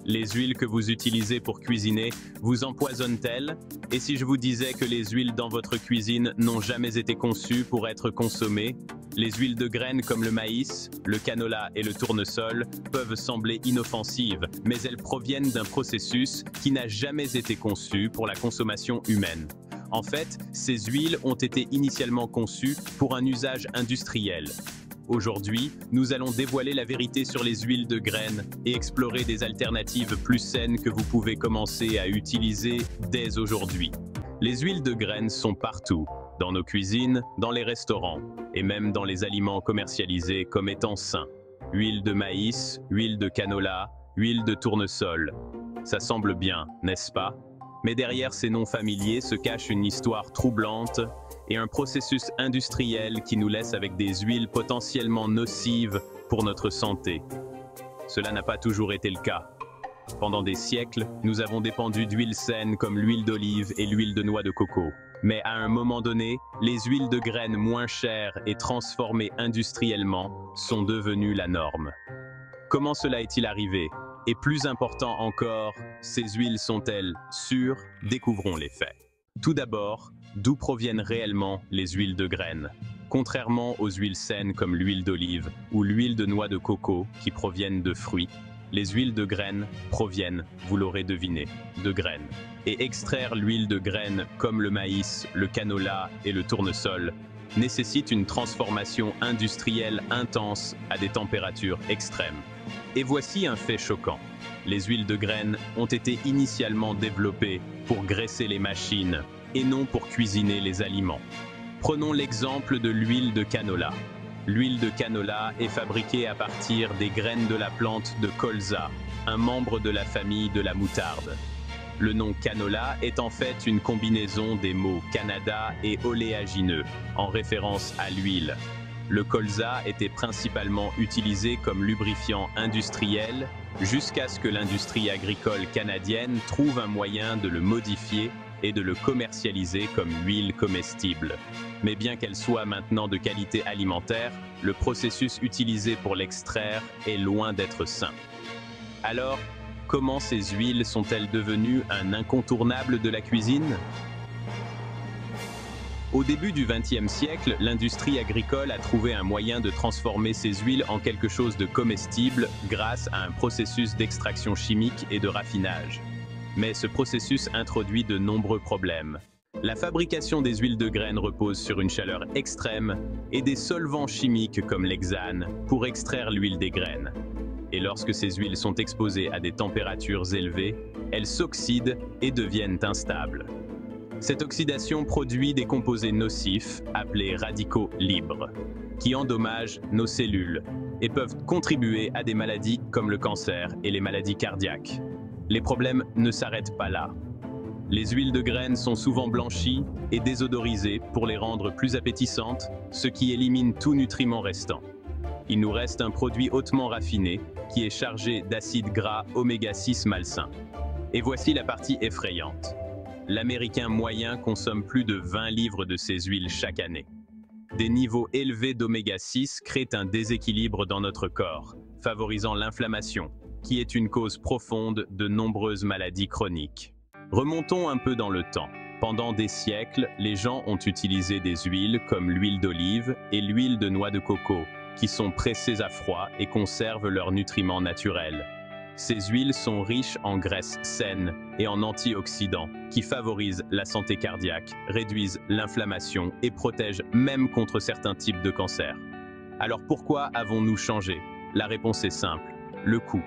Les huiles que vous utilisez pour cuisiner vous empoisonnent-elles? Et si je vous disais que les huiles dans votre cuisine n'ont jamais été conçues pour être consommées? Les huiles de graines comme le maïs, le canola et le tournesol peuvent sembler inoffensives, mais elles proviennent d'un processus qui n'a jamais été conçu pour la consommation humaine. En fait, ces huiles ont été initialement conçues pour un usage industriel. Aujourd'hui, nous allons dévoiler la vérité sur les huiles de graines et explorer des alternatives plus saines que vous pouvez commencer à utiliser dès aujourd'hui. Les huiles de graines sont partout, dans nos cuisines, dans les restaurants et même dans les aliments commercialisés comme étant sains. Huile de maïs, huile de canola, huile de tournesol. Ça semble bien, n'est-ce pas? Mais derrière ces noms familiers se cache une histoire troublante et un processus industriel qui nous laisse avec des huiles potentiellement nocives pour notre santé. Cela n'a pas toujours été le cas. Pendant des siècles, nous avons dépendu d'huiles saines comme l'huile d'olive et l'huile de noix de coco. Mais à un moment donné, les huiles de graines moins chères et transformées industriellement sont devenues la norme. Comment cela est-il arrivé? Et plus important encore, ces huiles sont-elles sûres? Découvrons les faits. Tout d'abord, d'où proviennent réellement les huiles de graines? Contrairement aux huiles saines comme l'huile d'olive ou l'huile de noix de coco qui proviennent de fruits, les huiles de graines proviennent, vous l'aurez deviné, de graines. Et extraire l'huile de graines comme le maïs, le canola et le tournesol nécessite une transformation industrielle intense à des températures extrêmes. Et voici un fait choquant. Les huiles de graines ont été initialement développées pour graisser les machines et non pour cuisiner les aliments. Prenons l'exemple de l'huile de canola. L'huile de canola est fabriquée à partir des graines de la plante de colza, un membre de la famille de la moutarde. Le nom canola est en fait une combinaison des mots Canada et oléagineux, en référence à l'huile. Le colza était principalement utilisé comme lubrifiant industriel jusqu'à ce que l'industrie agricole canadienne trouve un moyen de le modifier et de le commercialiser comme huile comestible. Mais bien qu'elle soit maintenant de qualité alimentaire, le processus utilisé pour l'extraire est loin d'être sain. Alors, comment ces huiles sont-elles devenues un incontournable de la cuisine? Au début du XXe siècle, l'industrie agricole a trouvé un moyen de transformer ces huiles en quelque chose de comestible grâce à un processus d'extraction chimique et de raffinage. Mais ce processus introduit de nombreux problèmes. La fabrication des huiles de graines repose sur une chaleur extrême et des solvants chimiques comme l'hexane pour extraire l'huile des graines. Et lorsque ces huiles sont exposées à des températures élevées, elles s'oxydent et deviennent instables. Cette oxydation produit des composés nocifs, appelés radicaux libres, qui endommagent nos cellules et peuvent contribuer à des maladies comme le cancer et les maladies cardiaques. Les problèmes ne s'arrêtent pas là. Les huiles de graines sont souvent blanchies et désodorisées pour les rendre plus appétissantes, ce qui élimine tout nutriment restant. Il nous reste un produit hautement raffiné qui est chargé d'acides gras oméga 6 malsains. Et voici la partie effrayante. L'Américain moyen consomme plus de 20 livres de ces huiles chaque année. Des niveaux élevés d'oméga 6 créent un déséquilibre dans notre corps, favorisant l'inflammation, qui est une cause profonde de nombreuses maladies chroniques. Remontons un peu dans le temps. Pendant des siècles, les gens ont utilisé des huiles comme l'huile d'olive et l'huile de noix de coco, qui sont pressées à froid et conservent leurs nutriments naturels. Ces huiles sont riches en graisses saines et en antioxydants, qui favorisent la santé cardiaque, réduisent l'inflammation et protègent même contre certains types de cancers. Alors pourquoi avons-nous changé? La réponse est simple, le coût.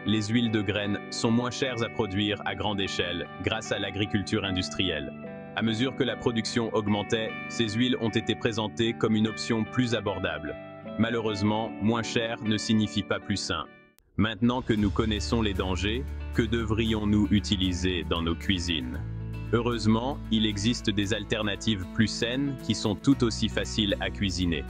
Les huiles de graines sont moins chères à produire à grande échelle grâce à l'agriculture industrielle. À mesure que la production augmentait, ces huiles ont été présentées comme une option plus abordable. Malheureusement, moins cher ne signifie pas plus sain. Maintenant que nous connaissons les dangers, que devrions-nous utiliser dans nos cuisines? Heureusement, il existe des alternatives plus saines qui sont tout aussi faciles à cuisiner.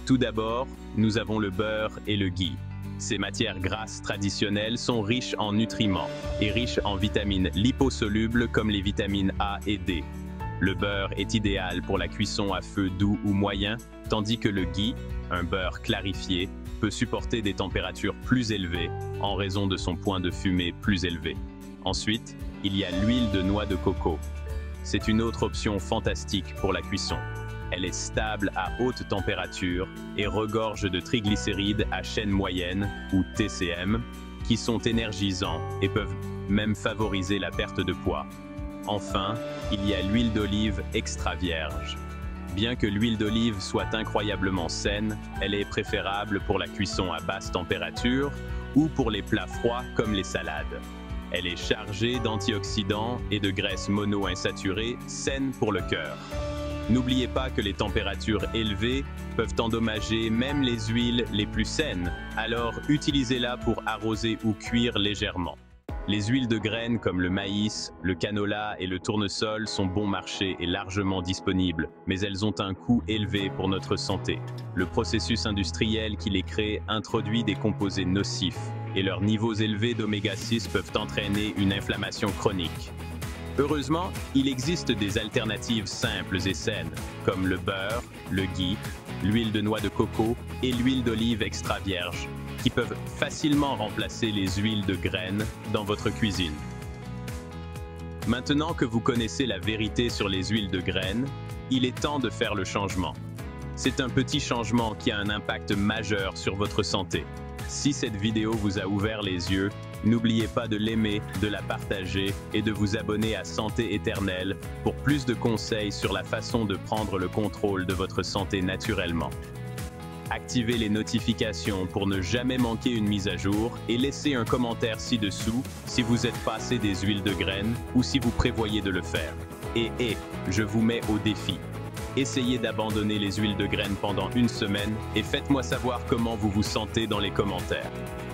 Tout d'abord, nous avons le beurre et le ghee. Ces matières grasses traditionnelles sont riches en nutriments et riches en vitamines liposolubles comme les vitamines A et D. Le beurre est idéal pour la cuisson à feu doux ou moyen, tandis que le ghee, un beurre clarifié, peut supporter des températures plus élevées en raison de son point de fumée plus élevé. Ensuite, il y a l'huile de noix de coco. C'est une autre option fantastique pour la cuisson. Elle est stable à haute température et regorge de triglycérides à chaîne moyenne, ou TCM, qui sont énergisants et peuvent même favoriser la perte de poids. Enfin, il y a l'huile d'olive extra vierge. Bien que l'huile d'olive soit incroyablement saine, elle est préférable pour la cuisson à basse température ou pour les plats froids comme les salades. Elle est chargée d'antioxydants et de graisses monoinsaturées saines pour le cœur. N'oubliez pas que les températures élevées peuvent endommager même les huiles les plus saines, alors utilisez-la pour arroser ou cuire légèrement. Les huiles de graines comme le maïs, le canola et le tournesol sont bon marché et largement disponibles, mais elles ont un coût élevé pour notre santé. Le processus industriel qui les crée introduit des composés nocifs, et leurs niveaux élevés d'oméga 6 peuvent entraîner une inflammation chronique. Heureusement, il existe des alternatives simples et saines, comme le beurre, le ghee, l'huile de noix de coco et l'huile d'olive extra vierge, qui peuvent facilement remplacer les huiles de graines dans votre cuisine. Maintenant que vous connaissez la vérité sur les huiles de graines, il est temps de faire le changement. C'est un petit changement qui a un impact majeur sur votre santé. Si cette vidéo vous a ouvert les yeux, n'oubliez pas de l'aimer, de la partager et de vous abonner à Santé Éternelle pour plus de conseils sur la façon de prendre le contrôle de votre santé naturellement. Activez les notifications pour ne jamais manquer une mise à jour et laissez un commentaire ci-dessous si vous êtes passé des huiles de graines ou si vous prévoyez de le faire. Et je vous mets au défi. Essayez d'abandonner les huiles de graines pendant une semaine et faites-moi savoir comment vous vous sentez dans les commentaires.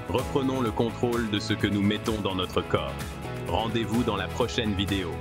Reprenons le contrôle de ce que nous mettons dans notre corps. Rendez-vous dans la prochaine vidéo.